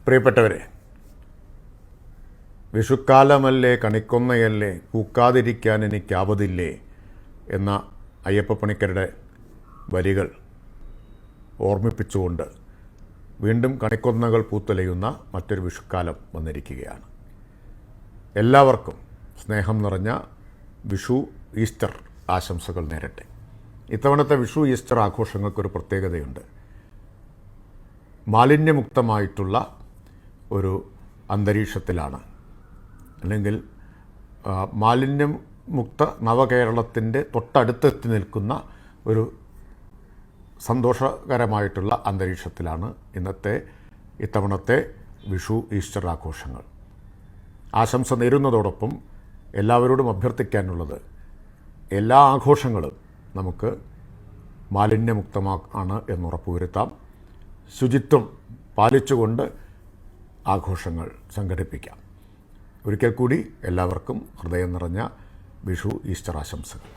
പ്രിയപ്പെട്ടവരെ, വിഷുക്കാലമല്ലേ കണിക്കൊന്നയല്ലേ പൂക്കാതിരിക്കാൻ എനിക്കാവതില്ലേ എന്ന അയ്യപ്പപ്പണിക്കരുടെ വരികൾ ഓർമ്മിപ്പിച്ചുകൊണ്ട് വീണ്ടും കണിക്കൊന്നകൾ പൂത്തുലയുന്ന മറ്റൊരു വിഷുക്കാലം വന്നിരിക്കുകയാണ്. എല്ലാവർക്കും സ്നേഹം നിറഞ്ഞ വിഷു ഈസ്റ്റർ ആശംസകൾ നേരട്ടെ. ഇത്തവണത്തെ വിഷു ഈസ്റ്റർ ആഘോഷങ്ങൾക്കൊരു പ്രത്യേകതയുണ്ട്. മാലിന്യമുക്തമായിട്ടുള്ള ഒരു അന്തരീക്ഷത്തിലാണ്, അല്ലെങ്കിൽ മാലിന്യം മുക്ത നവകേരളത്തിൻ്റെ തൊട്ടടുത്തെത്തി നിൽക്കുന്ന ഒരു സന്തോഷകരമായിട്ടുള്ള അന്തരീക്ഷത്തിലാണ് ഇത്തവണത്തെ വിഷു ഈസ്റ്റർ ആഘോഷങ്ങൾ. ആശംസ നേരുന്നതോടൊപ്പം എല്ലാവരോടും അഭ്യർത്ഥിക്കാനുള്ളത്, എല്ലാ ആഘോഷങ്ങളും നമുക്ക് മാലിന്യമുക്തമാണ് എന്നുറപ്പുവരുത്താം. ശുചിത്വം പാലിച്ചുകൊണ്ട് ആഘോഷങ്ങൾ സംഘടിപ്പിക്കാം. ഒരിക്കൽ കൂടി എല്ലാവർക്കും ഹൃദയം നിറഞ്ഞ വിഷു ഈസ്റ്റർ ആശംസകൾ.